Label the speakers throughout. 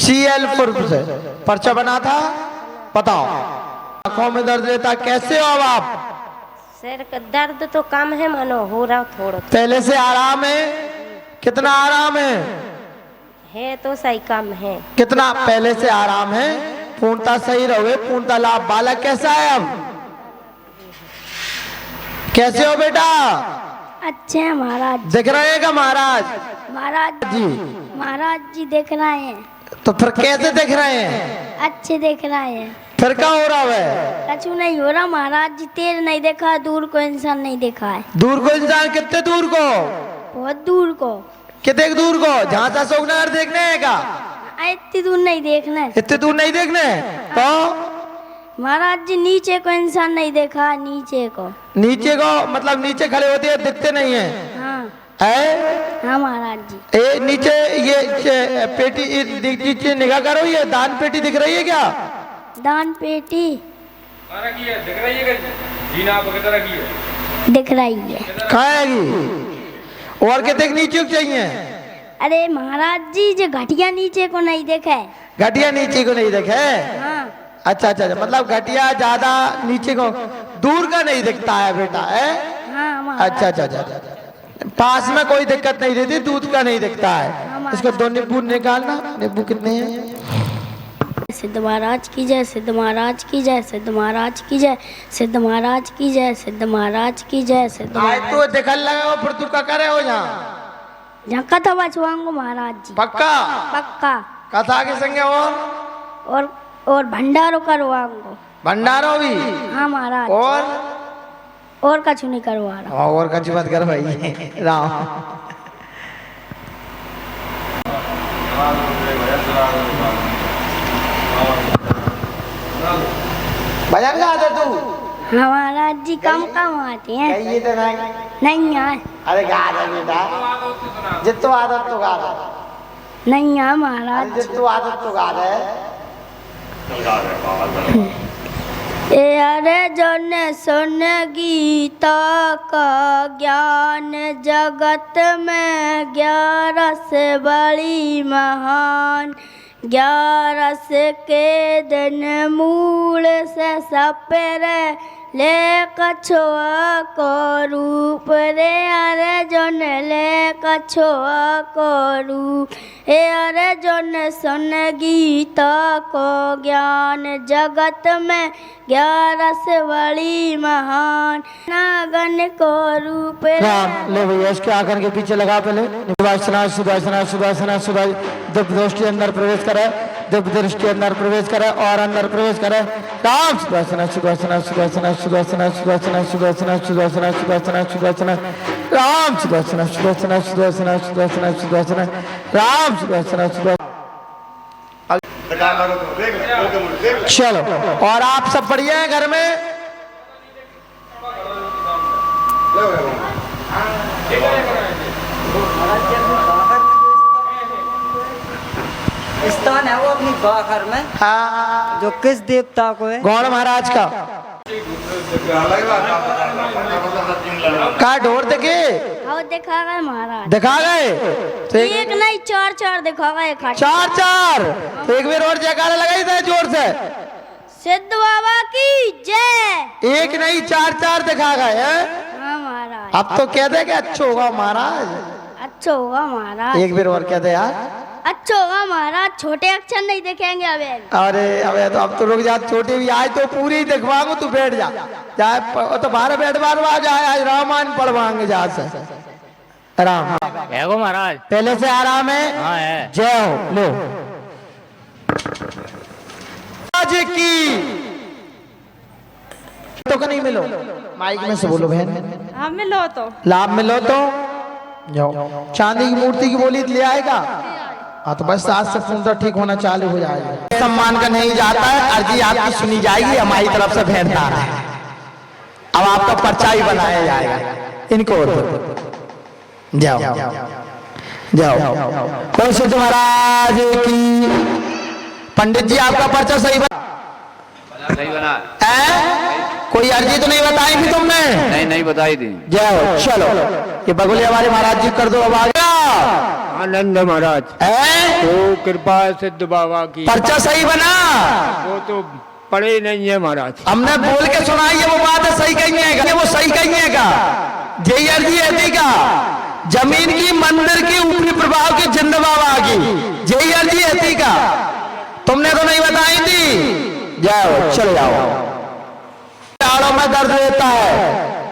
Speaker 1: CL से पर्चा बना था। बताओ, आंखों में दर्द रहता, कैसे हो अब आप?
Speaker 2: सर का दर्द तो कम है, मानो हो रहा थोड़ा।
Speaker 1: पहले से आराम है? कितना आराम
Speaker 2: है तो सही कम है।
Speaker 1: कितना पहले से आराम है? पूर्णता सही रहोगे, पूर्णता लाभ। बालक कैसा है अब? कैसे हो बेटा?
Speaker 3: अच्छे हैं महाराज।
Speaker 1: दिख रहे हैं क्या महाराज?
Speaker 3: महाराज जी दिख रहे हैं।
Speaker 1: तो फिर कैसे दिख रहे हैं?
Speaker 3: अच्छे दिख रहे हैं।
Speaker 1: फिर क्या हो रहा है?
Speaker 3: कछु नहीं हो रहा महाराज जी। तेज नहीं देखा, दूर को इंसान नहीं देखा है।
Speaker 1: दूर को इंसान? कितने दूर को?
Speaker 3: बहुत दूर को।
Speaker 1: कितने दूर को? झांसा अशोकनगर देखने है क्या?
Speaker 3: इतनी दूर नहीं देखना है।
Speaker 1: इतने दूर नहीं देखने तो?
Speaker 3: महाराज जी नीचे को इंसान नहीं देखा। नीचे को?
Speaker 1: नीचे को मतलब नीचे खड़े होते हैं, दिखते नहीं है?
Speaker 3: हाँ
Speaker 1: है?
Speaker 3: महाराज जी।
Speaker 1: नीचे ये पेटी नीचे निगाह करो, ये दान पेटी दिख रही है क्या?
Speaker 3: दान पेटी
Speaker 4: दिख रही है? जीना वगैरह की है?
Speaker 3: दिख रही है।
Speaker 1: खाएगी और कितने नीचे को चाहिए?
Speaker 3: अरे महाराज जी जो घटिया नीचे को नहीं देखा है।
Speaker 1: घटिया नीचे को नहीं देखे?
Speaker 3: हाँ।
Speaker 1: अच्छा, मतलब घटिया ज्यादा नीचे को दूर का नहीं दिखता है बेटा, है?
Speaker 3: हाँ
Speaker 1: अच्छा। पास में कोई दिक्कत नहीं रहती, दूध का नहीं दिखता है। इसको दो नींबू निकालना। नींबू कितने हैं?
Speaker 3: सिद्ध महाराज की जय, सिद्ध महाराज की जय, सिद्ध महाराज की जय, सिद्ध महाराज की जय, सिद्ध महाराज की जय, सिद्ध महाराज।
Speaker 1: तो दिखल लगे हो, फिर तू क्या करे हो यहाँ?
Speaker 3: झक्का था बचवाऊंगा महाराज जी।
Speaker 1: पक्का?
Speaker 3: पक्का।
Speaker 1: कथा के संगे
Speaker 3: और भंडारो करवाऊंगा।
Speaker 1: भंडारो भी?
Speaker 3: हाँ महाराज। और कछु नहीं करवा रहा।
Speaker 1: और कछु मत कर भाई राम। भजन गा दे तू।
Speaker 3: हाँ महाराज जी कम आते हैं।
Speaker 1: ये तो
Speaker 3: नहीं आए।
Speaker 1: अरे गा दे बेटा, जितु आदत तो गा दे।
Speaker 3: नहीं आ महाराज।
Speaker 1: जितु आदत तो गा दे।
Speaker 3: अरे जन सुन गीता का ज्ञान, जगत में 11 से बड़ी महान। 11 के दिन मूल से सपेरे ले कछुआ को रूप रे। अरे जन ले कछुआ को रूप। अरे जन सुन गीता को ज्ञान, जगत में 11 से बड़ी महान। नागन को रूप
Speaker 1: राम। ले भैया इसके आकर के पीछे लगा पहले। सुभाषना सुभाषना सुभाषना सुभाष। दिव्य दृष्टि अंदर प्रवेश करे, दिव्य दृष्टि अंदर प्रवेश करे और अंदर प्रवेश करे। राम। सुभाषना सुभाषना सुभाषना सुभाषना सुभाषना सुभाषना सुभाषना सुभाषना सुभाषना। राम। सुभाषना सुभाषना सुभाषना सुभाषना सुभाषना। राम। सुभाषना सुभाषना। चलो, और आप सब बढ़िया है घर में?
Speaker 5: स्थान है वो अपनी बाखर में।
Speaker 1: हाँ।
Speaker 5: जो किस देवता को है?
Speaker 1: गौड़ महाराज का। का ढोर देखे?
Speaker 3: हाँ दिखा गए महाराज।
Speaker 1: दिखा गए तो
Speaker 3: एक नहीं 4 दिखा गए।
Speaker 1: 4 तो एक बार और जयकारा लगाई था जोर से।
Speaker 3: सिद्ध बाबा की जय।
Speaker 1: एक नहीं 4 दिखा गए हैं?
Speaker 3: हाँ महाराज।
Speaker 1: अब तो कह दे कि अच्छा होगा महाराज।
Speaker 3: अच्छा होगा महाराज।
Speaker 1: एक बार और कह दे यार।
Speaker 3: अच्छा होगा महाराज। छोटे अक्षर नहीं दिखेंगे अबे।
Speaker 1: अरे अबे तो अब तो रुक जा, छोटे भी आए तो पूरी ही दिखवाऊंगा, तू बैठ जा। जाए तो बाहर बैठ बार जाए, आज रामायण पढ़वाएंगे जा से। राम
Speaker 4: है वो महाराज?
Speaker 1: पहले से आराम है?
Speaker 4: हाँ है।
Speaker 1: जय हो। लो आज की तो नहीं मिलो, माइक में से बोलो बहन।
Speaker 2: हाँ मिलो तो।
Speaker 1: लाभ मिलो तो जाओ। चांदी की मूर्ति की बोली ले आएगा। हाँ तो बस आज से फोन तो ठीक होना चालू हो जाएगा। सम्मान का नहीं जाता है, अर्जी आपकी सुनी जाएगी, हमारी तरफ से भेंटता है। अब आपका पर्चा ही बनाया जाएगा। इनको जाओ जाओ। कौन सिद्ध महाराज की। पंडित जी आपका पर्चा सही
Speaker 4: बना?
Speaker 1: कोई अर्जी तो नहीं बताई थी तुमने?
Speaker 4: नहीं बताई थी।
Speaker 1: जाओ। चलो ये बगुले हमारे महाराज जी कर दो। अब आ गया।
Speaker 6: आनंद महाराज
Speaker 1: है?
Speaker 6: तो कृपा सिद्ध बाबा की।
Speaker 1: पर्चा सही बना?
Speaker 6: वो तो पढ़े नहीं है महाराज।
Speaker 1: हमने बोल के सुनाई है, वो बात है सही कही है, वो सही कही है का जय अर्जी है का जमीन की मंदिर की ऊपरी प्रभाव की जिंद बाबा की जय अर्जी है का तुमने तो नहीं बताई थी। जाओ चले जाओ। दाढ़ों में दर्द रहता है,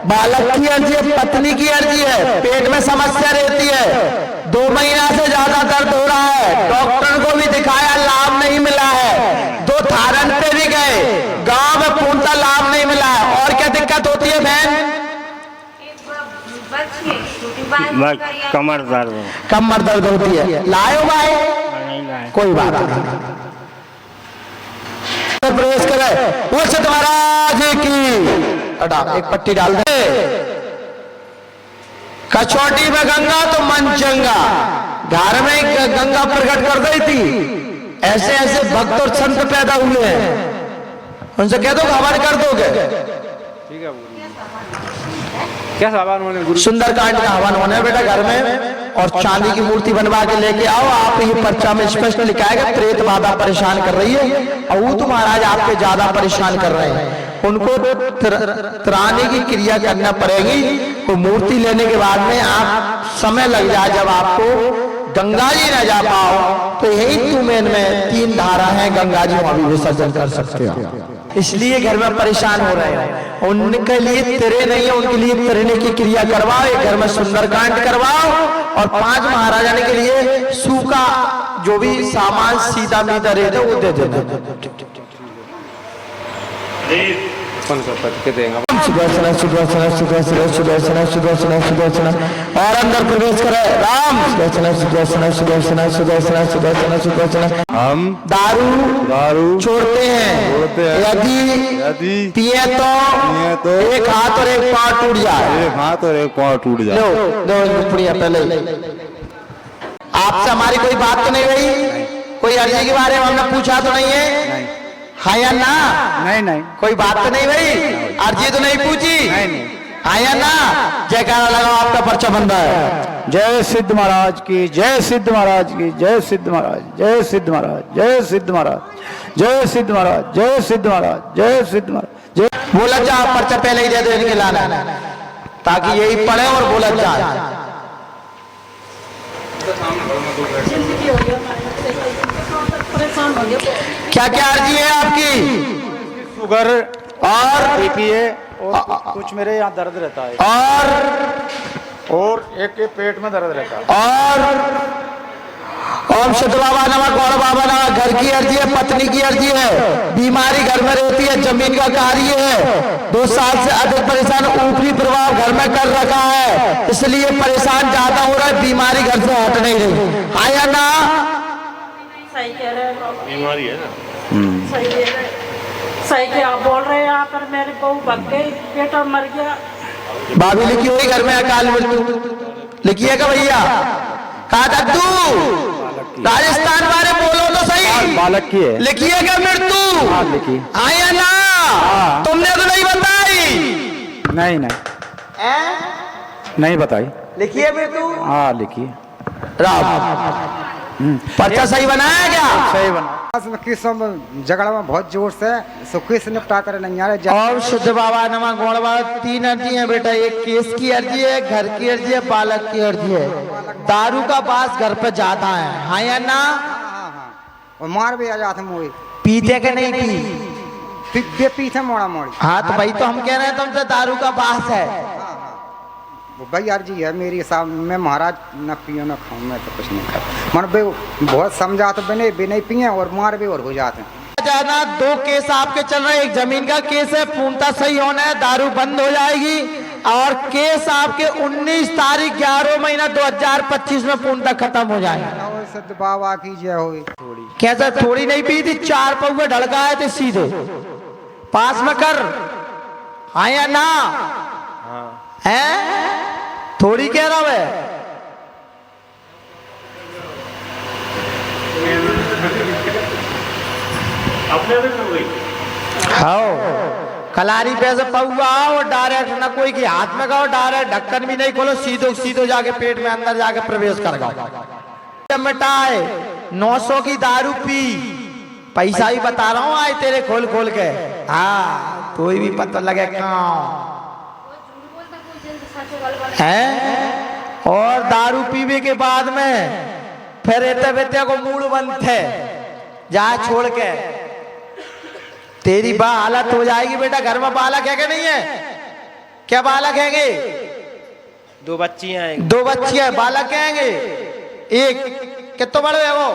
Speaker 1: बालक की अर्जी है, पत्नी की अर्जी है, पेट में समस्या रहती है, 2 महीना से ज्यादा दर्द हो रहा है, डॉक्टर को भी दिखाया लाभ नहीं मिला है, 2 थारन पे भी गए, गांव में पूर्णतः लाभ नहीं मिला है। और क्या दिक्कत होती है बहन?
Speaker 6: कमर दर्द।
Speaker 1: कमर दर्द होती है। लाए भाई? कोई बात नहीं। प्रवेश करे उस महाराज की हटा एक पट्टी डाल दे। कचौटी में गंगा तो मन चंगा, घर में गंगा प्रकट कर गई थी। ऐसे ऐसे भक्त और संत पैदा हुए हैं, उनसे कह दो हवन कर दोगे।
Speaker 4: ठीक है, क्या सामान होने गुरु?
Speaker 1: सुंदरकांड का हवन होने बेटा घर में, और चांदी की मूर्ति बनवा के लेके आओ। आप ये पर्चा में स्पष्ट लिखा है कि प्रेत बाधा परेशान कर रही है, और वो तो महाराज आपके ज्यादा परेशान कर रहे हैं, उनको त्राने की क्रिया करना पड़ेगी। वो मूर्ति लेने के बाद में आप समय लग जाए, जब आपको गंगा जी न जा पाओ तो यही तुमेन में 3 धारा है, गंगा जी वहां भी विसर्जन कर सकते हो। इसलिए घर में परेशान हो रहे हैं, उनके लिए तेरे नहीं है, उनके लिए तैरने की क्रिया करवाओ, एक घर में सुंदरकांड करवाओ, और 5 महाराजाने के लिए सूखा जो भी सामान सीधा मीधा रहता वो दे देना। सुदर्शन सुदर्शन सुदर्शन सुदर्शन सुदर्शन सुदर्शन और अंदर प्रवेश करे। राम सुदर्शन सुदर्शन सुदर्शन सुदर्शन सुदर्शन सुदर्शन।
Speaker 7: हम
Speaker 1: दारू छोड़ते हैं, यदि पिए तो एक हाथ और एक पाँव टूट जाए।
Speaker 7: एक हाथ और एक पाँव टूट जाए।
Speaker 1: दो पुड़िया पहले। आपसे हमारी कोई बात तो नहीं रही? कोई अर्जी के बारे में हमने पूछा तो नहीं है? हाँ या ना?
Speaker 5: नहीं
Speaker 1: कोई बात तो नहीं भाई? अर्जी तो नहीं पूछी? हाँ या ना? जयकारा लगाओ, आपका पर्चा बंदा है।
Speaker 5: जय सिद्ध महाराज की, जय सिद्ध महाराज की, जय सिद्ध महाराज, जय सिद्ध महाराज, जय सिद्ध महाराज, जय सिद्ध महाराज, जय सिद्ध महाराज, जय सिद्ध महाराज, जय।
Speaker 1: बोला जा पर्चा पहले ही दे दो इनके लाना, ताकि यही पढ़े और बोला जाए। क्या क्या अर्जी है आपकी?
Speaker 5: शुगर
Speaker 1: और
Speaker 5: बीपी है, और कुछ मेरे यहाँ दर्द रहता है, और एक के पेट में दर्द रहता है,
Speaker 1: और ओम सिद्ध बाबा नमः, गौड़ बाबा नमः। घर की अर्जी है, पत्नी की अर्जी है, बीमारी घर में रहती है, जमीन का कार्य है, 2 साल से अधिक परेशान, ऊपरी प्रभाव घर में कर रखा है, इसलिए परेशान ज्यादा हो रहा है, बीमारी घर से हट नहीं रही। आया ना?
Speaker 8: सही कह रहे हैं, बीमारी है ना। सही क्या आप बोल रहे हैं। यहाँ पर मेरी बहू भग गई, बेटा मर गया।
Speaker 1: भाभी लिखी हुई घर में अकाल मृत्यु लिखिए का भैया? कहा दद्दू राजस्थान वाले बोलो तो सही,
Speaker 5: बालक की है,
Speaker 1: लिखिएगा मृत्यु।
Speaker 5: लिखी।
Speaker 1: आया ना? तुमने तो नहीं बताई?
Speaker 5: नहीं नहीं बताई।
Speaker 1: लिखिए मृत्यु।
Speaker 5: हाँ लिखिए।
Speaker 1: राम पर्चा सही बनाया क्या?
Speaker 5: सही बना।
Speaker 9: किस झगड़ा में बहुत जोर से किस निपटा कर नहीं आ रहे।
Speaker 1: और सिद्ध बाबा नमः, गौड़ बाबा। 3 अर्जी है बेटा, एक केस की अर्जी है, घर की अर्जी है, बालक की अर्जी है। दारू का बास घर पे ज्यादा है, हाँ या ना?
Speaker 9: और मार भी आ जाते मोड़ी।
Speaker 1: पीते के नहीं पी?
Speaker 9: पीते मोड़ा मोड़ी।
Speaker 1: हाँ तो भाई तो हम कह रहे हैं तुमसे दारू का बास है।
Speaker 9: भाई अर्जी है मेरी साहब, मैं महाराज न पियो न खाऊं, मैं तो कुछ नहीं खाता। मन भाई बहुत समझा तो भी नहीं पिए और मार भी और हो जाते हैं।
Speaker 1: जाना 2 केस आपके चल रहे हैं, एक जमीन का केस है, पूर्णता सही होना है, दारू बंद हो जाएगी, और केस आपके 19 तारीख 11 महीना 2025 में पूर्णता खत्म हो जाएगा।
Speaker 9: सिद्ध बाबा की जय हो।
Speaker 1: कैसा? थोड़ी नहीं पी थी, 4 पौवे ढड़काए थे सीधे पास में कर। हाँ या ना? है थोड़ी कह रहा है। कलारी पे से पौवा आओ डायरेक्ट, ना कोई के हाथ में गाओ डायरेक्ट, ढक्कन भी नहीं खोलो, सीधो सीधो जाके पेट में अंदर जाके प्रवेश कर गाओ। जब मिटाए 900 की दारू पी, पैसा भी बता रहा हूँ आज तेरे खोल खोल के। हाँ कोई भी पता लगे कहाँ है। और दारू पीने के बाद में फिर रहते बेटे को मूड बंद थे जा छोड़ के, तेरी हालत हो जाएगी बेटा। घर में बालक है कि नहीं है? क्या बालक हैंगे?
Speaker 7: 2 बच्चियां हैं।
Speaker 1: 2 बच्चियां बालक कहेंगे। एक कितने बड़े है वो?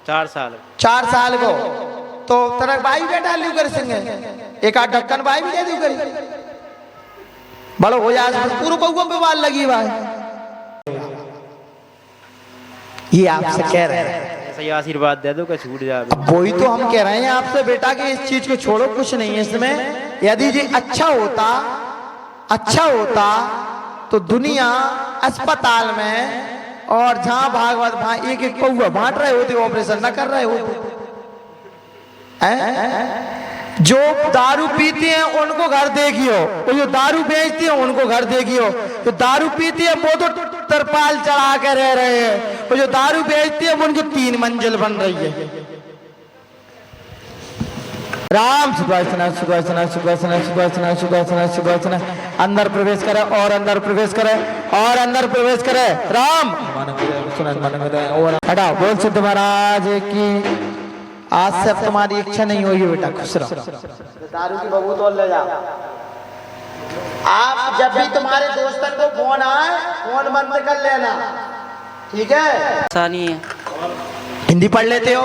Speaker 7: 4 साल
Speaker 1: 4 साल को। तो तरक भाई बेटा लू कर संगे एक आध ढक्कन भाई भी दे दू करी, बड़ो हो जाए पूरे कौआ पे बाल लगी भाई। ये आपसे कह रहे हैं,
Speaker 7: ऐसा ही आशीर्वाद दे दो कि छूट जाए।
Speaker 1: वही तो हम कह रहे हैं आपसे बेटा कि इस चीज को छोड़ो, कुछ नहीं है इसमें। यदि ये अच्छा होता तो दुनिया अस्पताल में और जहां भागवत भाई एक एक कौआ बांट रहे होते, ऑपरेशन ना कर रहे होते। जो दारू पीते हैं उनको घर देखियो, और जो दारू बेचते हैं उनको घर देखियो। जो दारू पीते हैं वो तो तरपाल चढ़ा के रह रहे हैं, और जो दारू बेचते हैं उनकी 3 मंजिल बन रही है। राम सुखासना सुखासना सुखासना सुखासना सुखासना सुखासना। अंदर प्रवेश करे और अंदर प्रवेश करे और अंदर प्रवेश करे। राम और हटाओ। बोल सिद्ध महाराज की आज से अब तुम्हारी इच्छा नहीं होगी बेटा, खुश रहो। दारू की बबू तो ले जाओ। आप जब भी तुम्हारे दोस्तों को फोन आए फोन बंद कर लेना, ठीक है?
Speaker 7: आसानी है।
Speaker 1: हिंदी पढ़ लेते हो?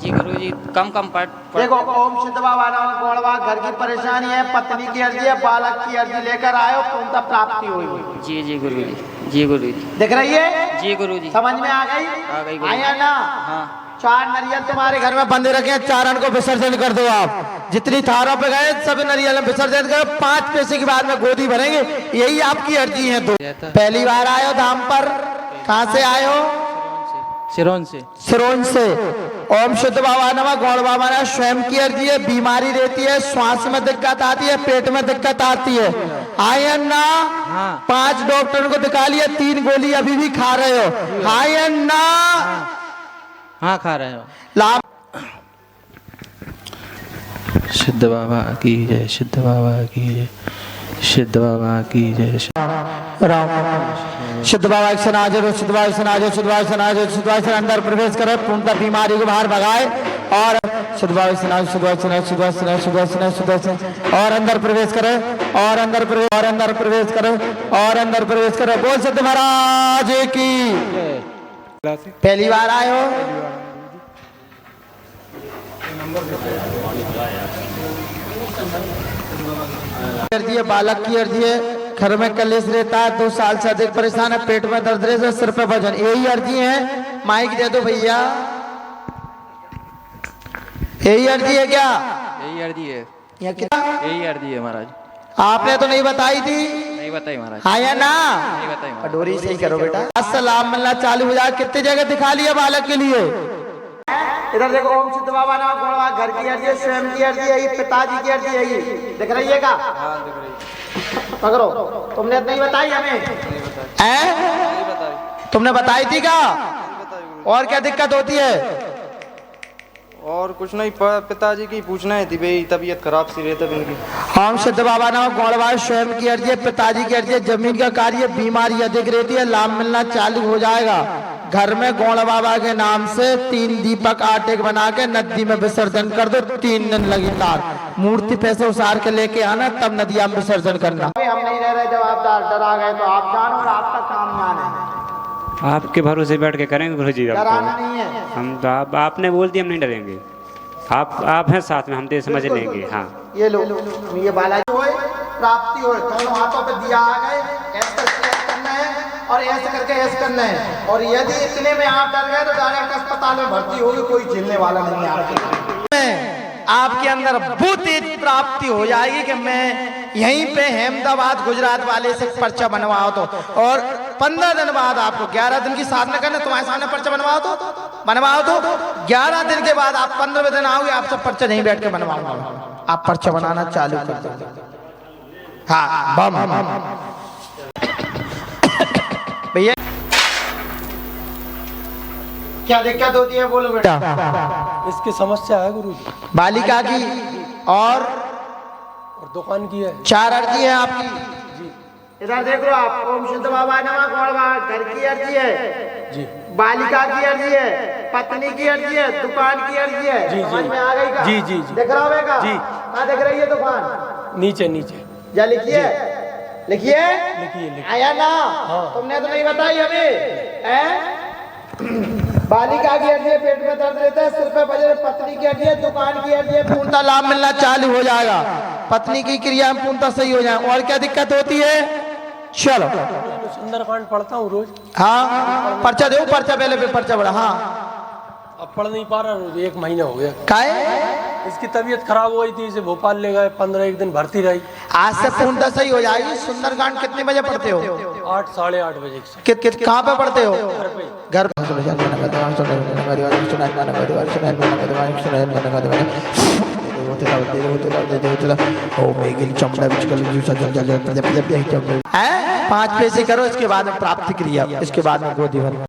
Speaker 7: जी गुरुजी कम पढ़।
Speaker 1: देखो ओम सिद्ध बाबा नाम गोड़वा, घर की परेशानी है, पत्नी की अर्जी है, बालक की अर्जी लेकर आयो, पूर्णता प्राप्ति हुई।
Speaker 7: जी गुरुजी। जी गुरुजी
Speaker 1: दिख रही है?
Speaker 7: जी गुरुजी।
Speaker 1: समझ में आ गई? आया ना?
Speaker 7: हाँ।
Speaker 1: 4 नारियल तुम्हारे घर में बंदे रखे हैं, 4 को विसर्जन कर दो। आप जितनी थारों पे गए सभी नारियल विसर्जन करो। 5 पैसे के बाद में गोदी भरेंगे, यही आपकी अर्जी है। तो पहली बार आयो धाम पर? कहाँ से आयो?
Speaker 7: सिरोन से।
Speaker 1: ओम शुद्ध बाबा नमः। गौड़ बाबा ने स्वयं की अर्जी है, बीमारी रहती है, श्वास में दिक्कत आती है, पेट में दिक्कत आती है, आयन ना?
Speaker 7: हाँ।
Speaker 1: 5 डॉक्टर को दिखा लिया, 3 गोली अभी भी खा रहे हो, आयन ना?
Speaker 7: हाँ खा रहे हो।
Speaker 1: लाभ।
Speaker 7: सिद्ध बाबा की जय, सिद्ध बाबा की जय, सिद्ध बाबा की जय।
Speaker 1: राम सिद्ध बाबा से नाजर, सिद्ध बाबा से नाजर, सिद्ध बाबा से नाजर, सिद्ध बाबा से अंदर प्रवेश करे, पूर्णतः बीमारी को बाहर भगाए। और सिद्ध बाबा से नाजर, सिद्ध बाबा से नाजर, सिद्ध बाबा से नाजर, सिद्ध बाबा से नाजर, सिद्ध बाबा से और अंदर प्रवेश करे और अंदर प्रवेश और अंदर प्रवेश करे और अंदर प्रवेश करे। बोल सिद्ध महाराज की। पहली बार आए हो? अर्जी है, बालक की अर्जी है, घर में कलेश रहता है, 2 साल से अधिक परेशान है, पेट में दर्द रहता है, सिर पे वजन, यही अर्जी है। माइक दे दो भैया। यही अर्जी है क्या?
Speaker 7: यही अर्जी है।
Speaker 1: या क्या?
Speaker 7: यही अर्जी है महाराज।
Speaker 1: आपने तो नहीं बताई थी?
Speaker 7: नहीं बताई महाराज।
Speaker 1: हाँ या ना?
Speaker 7: नहीं बताई महाराज।
Speaker 1: डोरी सही करो बेटा। अस्सलाम मिलना चालू हो जाए। कितनी जगह दिखा लिया बालक के लिए? इधर देखो ओम सिद्ध बाबा नाम गोड़वा, घर की अर्जी है, स्वयं की अर्जी है, पिताजी की अर्जी है। दिख रही है का?
Speaker 7: हाँ दिख रही।
Speaker 1: पकड़ो। तुमने नहीं बताई हमें?
Speaker 7: नहीं बताई।
Speaker 1: तुमने बताई थी का? और क्या दिक्कत होती है?
Speaker 10: और कुछ नहीं, पिताजी की पूछना है थी भाई, तबीयत खराब सी रहती है उनकी।
Speaker 1: ओम सिद्ध बाबा नाम गोड़वा, स्वयं की अर्जी है, पिताजी की अर्जी है, जमीन का कार्य, बीमारी अधिक रहती है, लाभ मिलना चालू हो जाएगा। घर में गौड़ बाबा के नाम से 3 दीपक आटे बना के नदी में विसर्जन कर दो। 3 दिन लगातार मूर्ति पैसे उसार के लेके आना, तब नदिया में विसर्जन करना। हम नहीं रह रहे जवाबदार, डरा गए तो आप जानो और आपका काम जाने।
Speaker 11: आपके भरोसे बैठ के करेंगे गुरु जी।
Speaker 1: डराना नहीं है।
Speaker 11: हम तो आपने बोल दिया, हम नहीं डरेंगे। आप हैं साथ में, हम तो समझ लेंगे। हाँ
Speaker 1: ये लो, ये बालाजी होए, प्राप्ति होए, दोनों हाथों पे दिया आ गए, ऐसे करना है और ऐसे करके ऐसे करना है। और यदि इतने में आप डर गए तो डायरेक्ट अस्पताल में भर्ती होगी, कोई झेलने वाला नहीं है। आपके अंदर वो तेज प्राप्ति हो जाएगी कि मैं यहीं पे अहमदाबाद गुजरात वाले से पर्चा बनवाओ तो, और 15 दिन बाद आपको 11 दिन की साधना करने, तुम्हारे सामने पर्चा बनवाओ तो 11 दिन के बाद आप 15वें दिन आओगे, आपसे पर्चा नहीं बैठ के बनवाऊंगा, आप पर्चा बनाना चालू कर दो। हाँ भैया क्या दिक्कत होती है बोलो बेटा।
Speaker 12: इसकी समस्या है गुरु जी।
Speaker 1: बालिका की और
Speaker 12: दुकान की है।
Speaker 1: 4 अर्जी है आपकी जी। इधर देख लो आप। ओम शुद्ध बाबा नमः गौड़वा घर की अर्जी है
Speaker 12: जी,
Speaker 1: बालिका की अर्जी है, पत्नी की अर्जी है, दुकान की अर्जी है।
Speaker 12: जी
Speaker 1: समझ
Speaker 12: जी
Speaker 1: में आ गई का?
Speaker 12: जी जी जी।
Speaker 1: दिख रहा होगा
Speaker 12: जी।
Speaker 1: कहाँ दिख रही है दुकान?
Speaker 12: नीचे नीचे।
Speaker 1: जा लिखिए लिखिए
Speaker 12: लिखिए।
Speaker 1: आया ना?
Speaker 12: हाँ।
Speaker 1: तुमने तो नहीं बताई हमें हैं? बालिका की अर्जी है, पेट में दर्द रहता है, सिर पे बजे, पत्नी की अर्जी है, दुकान की अर्जी है, पूर्णतः लाभ मिलना चालू हो जाएगा। पत्नी की क्रिया में पूर्णतः सही हो जाए। और क्या दिक्कत होती है? चलो
Speaker 12: सुंदरकांड पढ़ता हूँ रोज।
Speaker 1: हाँ पर्चा दो, पर्चा पहले पे पर्चा बड़ा। हाँ
Speaker 12: अब पढ़ नहीं पा रहा रोज, 1 महीना हो गया।
Speaker 1: काहे?
Speaker 12: इसकी तबीयत खराब हो गई थी, इसे भोपाल ले गए, 15 दिन भर्ती रही।
Speaker 1: आज से पूर्णतः सही हो जाएगी। सुंदरकांड कितने बजे पढ़ते हो?
Speaker 12: 8 साढ़े 8 बजे।
Speaker 1: कहाँ पे पढ़ते हो? घर पे। हैं? 5 पैसे करो, इसके बाद में प्राप्ति क्रिया, इसके बाद में गोदी भर।